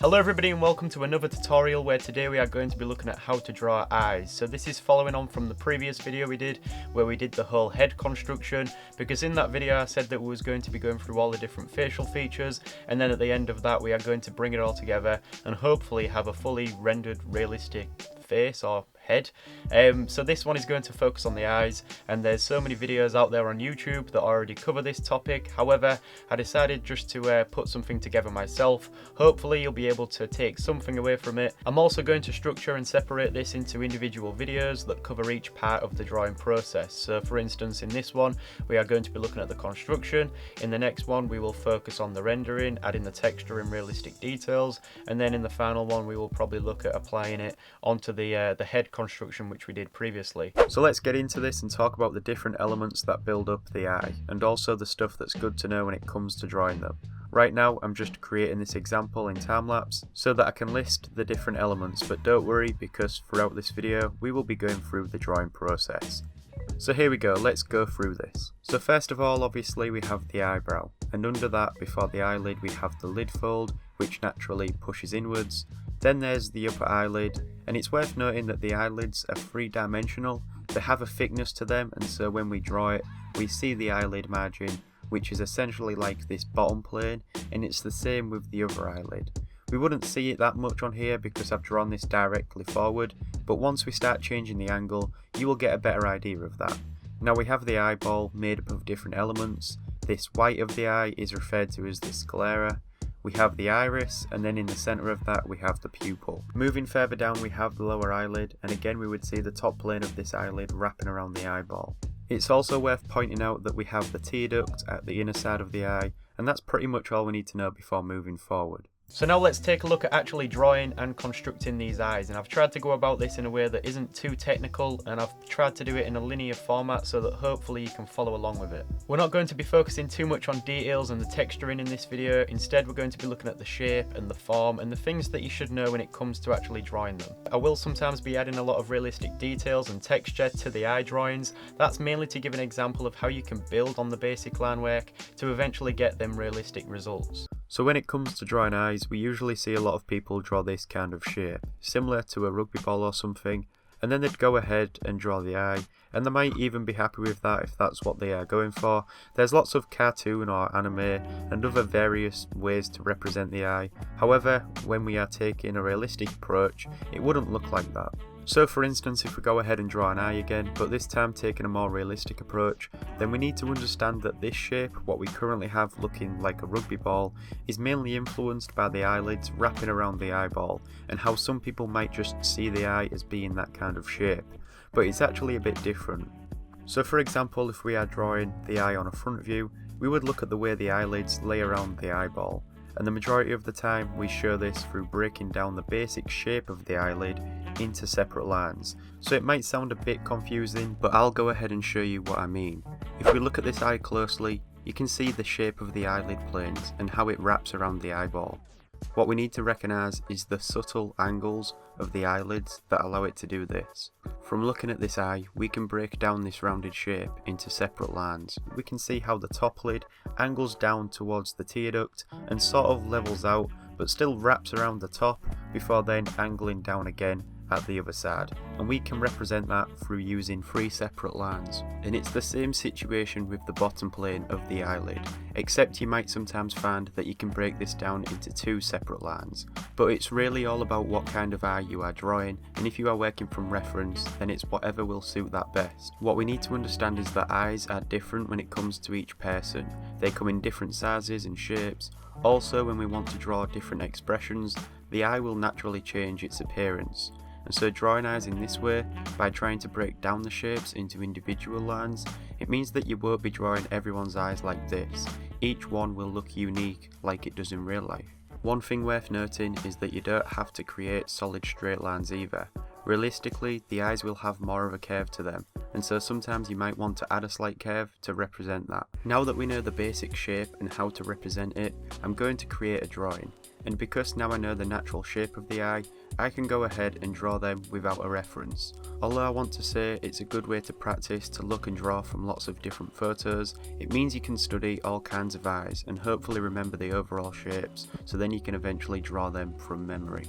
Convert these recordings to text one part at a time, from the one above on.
Hello everybody and welcome to another tutorial where today we are going to be looking at how to draw eyes. So this is following on from the previous video we did where we did the whole head construction, because in that video I said that we was going to be going through all the different facial features, and then at the end of that we are going to bring it all together and hopefully have a fully rendered realistic face or head. So this one is going to focus on the eyes, and there's so many videos out there on YouTube that already cover this topic. However, I decided just to put something together myself. Hopefully you'll be able to take something away from it. I'm also going to structure and separate this into individual videos that cover each part of the drawing process. So for instance, in this one we are going to be looking at the construction. In the next one we will focus on the rendering, adding the texture and realistic details, and then in the final one we will probably look at applying it onto the head construction which we did previously. So let's get into this and talk about the different elements that build up the eye, and also the stuff that's good to know when it comes to drawing them. Right now I'm just creating this example in time-lapse so that I can list the different elements, but don't worry because throughout this video we will be going through the drawing process. So here we go, let's go through this. So first of all, obviously we have the eyebrow, and under that, before the eyelid, we have the lid fold, which naturally pushes inwards. Then there's the upper eyelid, and it's worth noting that the eyelids are three-dimensional. They have a thickness to them, and so when we draw it, we see the eyelid margin, which is essentially like this bottom plane, and it's the same with the other eyelid. We wouldn't see it that much on here because I've drawn this directly forward, but once we start changing the angle, you will get a better idea of that. Now we have the eyeball made up of different elements. This white of the eye is referred to as the sclera. We have the iris, and then in the centre of that we have the pupil. Moving further down we have the lower eyelid, and again we would see the top plane of this eyelid wrapping around the eyeball. It's also worth pointing out that we have the tear duct at the inner side of the eye, and that's pretty much all we need to know before moving forward. So now let's take a look at actually drawing and constructing these eyes, and I've tried to go about this in a way that isn't too technical, and I've tried to do it in a linear format so that hopefully you can follow along with it. We're not going to be focusing too much on details and the texturing in this video. Instead we're going to be looking at the shape and the form and the things that you should know when it comes to actually drawing them. I will sometimes be adding a lot of realistic details and texture to the eye drawings. That's mainly to give an example of how you can build on the basic line work to eventually get them realistic results. So when it comes to drawing eyes, we usually see a lot of people draw this kind of shape, similar to a rugby ball or something, and then they'd go ahead and draw the eye, and they might even be happy with that if that's what they are going for. There's lots of cartoon or anime and other various ways to represent the eye. However, when we are taking a realistic approach, it wouldn't look like that. So for instance, if we go ahead and draw an eye again, but this time taking a more realistic approach, then we need to understand that this shape, what we currently have looking like a rugby ball, is mainly influenced by the eyelids wrapping around the eyeball, and how some people might just see the eye as being that kind of shape, but it's actually a bit different. So for example, if we are drawing the eye on a front view, we would look at the way the eyelids lay around the eyeball. And the majority of the time we show this through breaking down the basic shape of the eyelid into separate lines. So it might sound a bit confusing, but I'll go ahead and show you what I mean. If we look at this eye closely, you can see the shape of the eyelid planes and how it wraps around the eyeball. What we need to recognise is the subtle angles of the eyelids that allow it to do this. From looking at this eye, we can break down this rounded shape into separate lines. We can see how the top lid angles down towards the tear duct and sort of levels out, but still wraps around the top before then angling down again at the other side, and we can represent that through using three separate lines. And it's the same situation with the bottom plane of the eyelid, except you might sometimes find that you can break this down into two separate lines. But it's really all about what kind of eye you are drawing, and if you are working from reference, then it's whatever will suit that best. What we need to understand is that eyes are different when it comes to each person. They come in different sizes and shapes. Also, when we want to draw different expressions, the eye will naturally change its appearance. And so drawing eyes in this way, by trying to break down the shapes into individual lines, it means that you won't be drawing everyone's eyes like this. Each one will look unique like it does in real life. One thing worth noting is that you don't have to create solid straight lines either. Realistically, the eyes will have more of a curve to them, and so sometimes you might want to add a slight curve to represent that. Now that we know the basic shape and how to represent it, I'm going to create a drawing. and because now I know the natural shape of the eye, I can go ahead and draw them without a reference. Although I want to say it's a good way to practice to look and draw from lots of different photos, it means you can study all kinds of eyes and hopefully remember the overall shapes, so then you can eventually draw them from memory.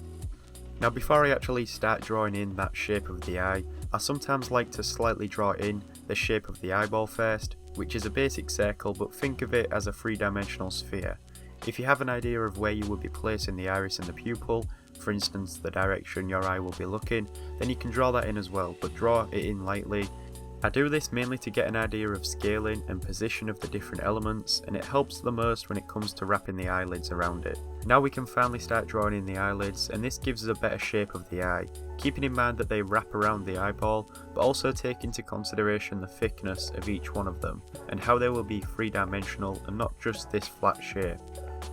Now before I actually start drawing in that shape of the eye, I sometimes like to slightly draw in the shape of the eyeball first, which is a basic circle, but think of it as a three-dimensional sphere. If you have an idea of where you would be placing the iris and the pupil, for instance the direction your eye will be looking, then you can draw that in as well, but draw it in lightly. I do this mainly to get an idea of scaling and position of the different elements, and it helps the most when it comes to wrapping the eyelids around it. Now we can finally start drawing in the eyelids, and this gives us a better shape of the eye, keeping in mind that they wrap around the eyeball, but also take into consideration the thickness of each one of them, and how they will be three-dimensional and not just this flat shape.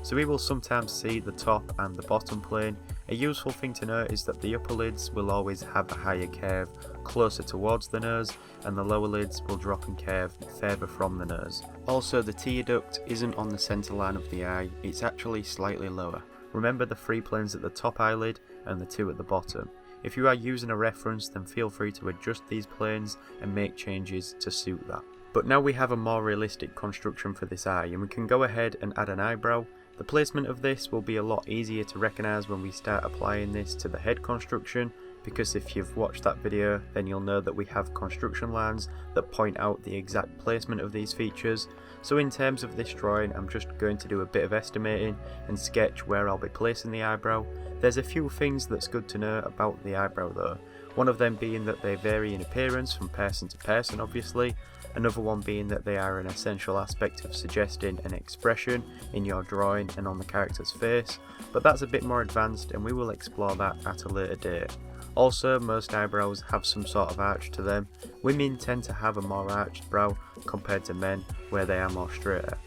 So we will sometimes see the top and the bottom plane. A useful thing to note is that the upper lids will always have a higher curve closer towards the nose, and the lower lids will drop and curve further from the nose. Also, the tear duct isn't on the centre line of the eye, it's actually slightly lower. Remember the 3 planes at the top eyelid and the 2 at the bottom. If you are using a reference, then feel free to adjust these planes and make changes to suit that. But now we have a more realistic construction for this eye, and we can go ahead and add an eyebrow. The placement of this will be a lot easier to recognise when we start applying this to the head construction, because if you've watched that video then you'll know that we have construction lines that point out the exact placement of these features. So in terms of this drawing, I'm just going to do a bit of estimating and sketch where I'll be placing the eyebrow. There's a few things that's good to know about the eyebrow though, one of them being that they vary in appearance from person to person obviously, another one being that they are an essential aspect of suggesting an expression in your drawing and on the character's face, but that's a bit more advanced and we will explore that at a later date. Also, most eyebrows have some sort of arch to them. Women tend to have a more arched brow compared to men, where they are more straighter.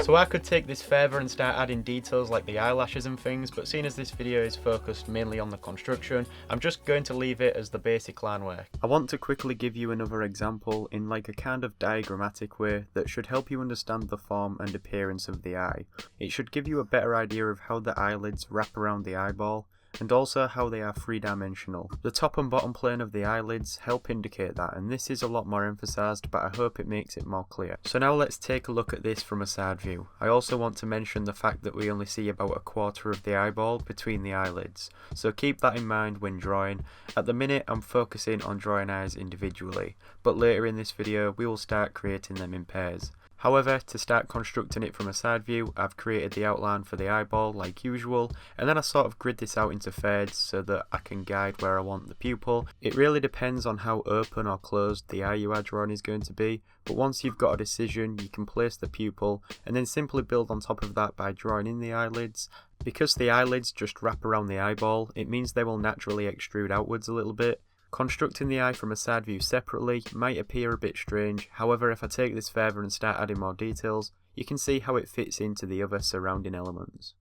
So I could take this further and start adding details like the eyelashes and things, but seeing as this video is focused mainly on the construction, I'm just going to leave it as the basic line work. I want to quickly give you another example in like a kind of diagrammatic way that should help you understand the form and appearance of the eye. It should give you a better idea of how the eyelids wrap around the eyeball, and also how they are three-dimensional. The top and bottom plane of the eyelids help indicate that, and this is a lot more emphasised, but I hope it makes it more clear. So now let's take a look at this from a side view. I also want to mention the fact that we only see about a quarter of the eyeball between the eyelids, so keep that in mind when drawing. At the minute I'm focusing on drawing eyes individually, but later in this video we will start creating them in pairs. However, to start constructing it from a side view, I've created the outline for the eyeball like usual, and then I sort of grid this out into thirds so that I can guide where I want the pupil. It really depends on how open or closed the eye you are drawing is going to be, but once you've got a decision, you can place the pupil and then simply build on top of that by drawing in the eyelids. Because the eyelids just wrap around the eyeball, it means they will naturally extrude outwards a little bit. Constructing the eye from a side view separately might appear a bit strange, however if I take this further and start adding more details, you can see how it fits into the other surrounding elements.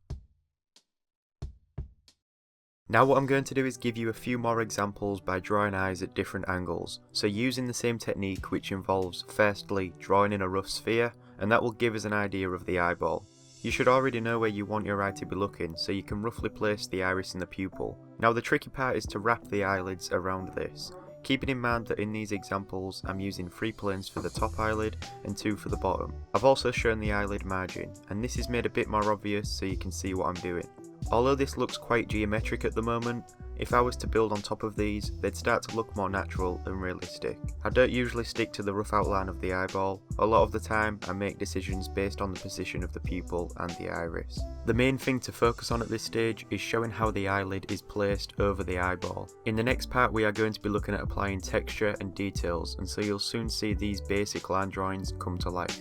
Now what I'm going to do is give you a few more examples by drawing eyes at different angles, so using the same technique which involves firstly drawing in a rough sphere, and that will give us an idea of the eyeball. You should already know where you want your eye to be looking, so you can roughly place the iris in the pupil. Now the tricky part is to wrap the eyelids around this, keeping in mind that in these examples I'm using 3 planes for the top eyelid and 2 for the bottom. I've also shown the eyelid margin, and this is made a bit more obvious so you can see what I'm doing. Although this looks quite geometric at the moment, if I was to build on top of these, they'd start to look more natural and realistic. I don't usually stick to the rough outline of the eyeball. A lot of the time I make decisions based on the position of the pupil and the iris. The main thing to focus on at this stage is showing how the eyelid is placed over the eyeball. In the next part we are going to be looking at applying texture and details, and so you'll soon see these basic line drawings come to life.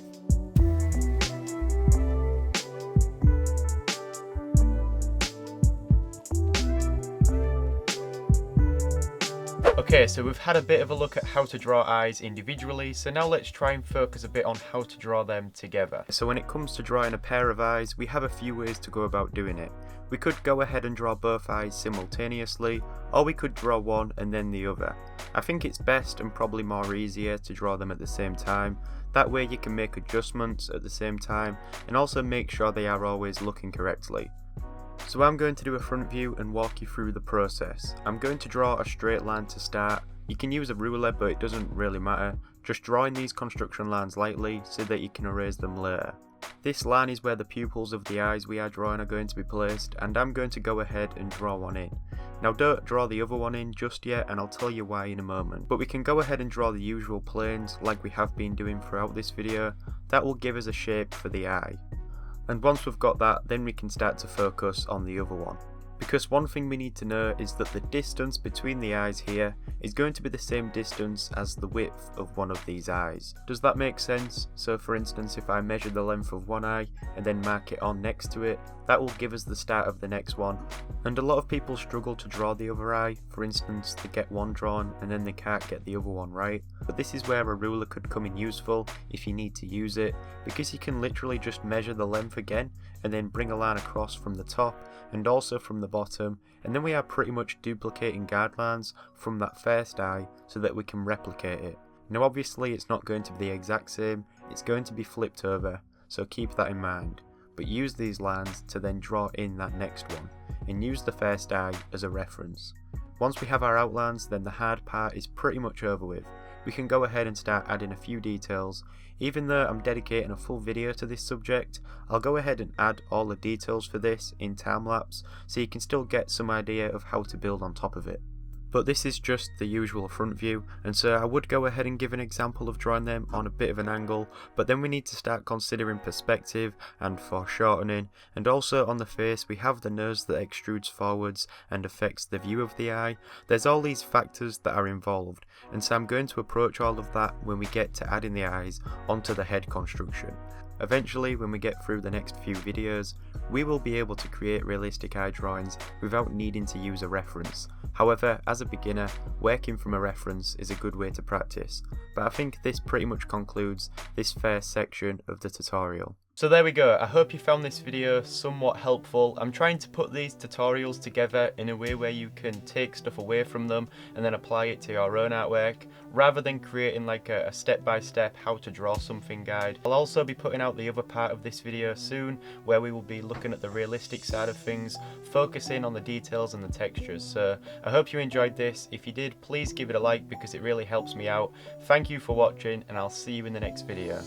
Okay, so we've had a bit of a look at how to draw eyes individually, so now let's try and focus a bit on how to draw them together. So when it comes to drawing a pair of eyes, we have a few ways to go about doing it. We could go ahead and draw both eyes simultaneously, or we could draw one and then the other. I think it's best and probably more easier to draw them at the same time. That way you can make adjustments at the same time and also make sure they are always looking correctly. So I'm going to do a front view and walk you through the process. I'm going to draw a straight line to start. You can use a ruler, but it doesn't really matter. Just drawing these construction lines lightly so that you can erase them later. This line is where the pupils of the eyes we are drawing are going to be placed, and I'm going to go ahead and draw one in. Now don't draw the other one in just yet, and I'll tell you why in a moment. But we can go ahead and draw the usual planes like we have been doing throughout this video. That will give us a shape for the eye. And once we've got that, then we can start to focus on the other one. Because one thing we need to know is that the distance between the eyes here is going to be the same distance as the width of one of these eyes. Does that make sense? So for instance, if I measure the length of one eye and then mark it on next to it, that will give us the start of the next one. And a lot of people struggle to draw the other eye. For instance, they get one drawn and then they can't get the other one right. But this is where a ruler could come in useful if you need to use it, because you can literally just measure the length again and then bring a line across from the top and also from the bottom, and then we are pretty much duplicating guidelines from that first eye so that we can replicate it. Now obviously it's not going to be the exact same, it's going to be flipped over, so keep that in mind. But use these lines to then draw in that next one, and use the first eye as a reference. Once we have our outlines, then the hard part is pretty much over with. We can go ahead and start adding a few details. Even though I'm dedicating a full video to this subject, I'll go ahead and add all the details for this in time-lapse so you can still get some idea of how to build on top of it. But this is just the usual front view, and so I would go ahead and give an example of drawing them on a bit of an angle, but then we need to start considering perspective and foreshortening, and also on the face we have the nose that extrudes forwards and affects the view of the eye. There's all these factors that are involved, and so I'm going to approach all of that when we get to adding the eyes onto the head construction. Eventually, when we get through the next few videos, we will be able to create realistic eye drawings without needing to use a reference. However, as a beginner, working from a reference is a good way to practice. But I think this pretty much concludes this first section of the tutorial. So there we go, I hope you found this video somewhat helpful. I'm trying to put these tutorials together in a way where you can take stuff away from them and then apply it to your own artwork, rather than creating like a step-by-step how to draw something guide. I'll also be putting out the other part of this video soon, where we will be looking at the realistic side of things, focusing on the details and the textures. So I hope you enjoyed this. If you did, please give it a like because it really helps me out. Thank you for watching, and I'll see you in the next video.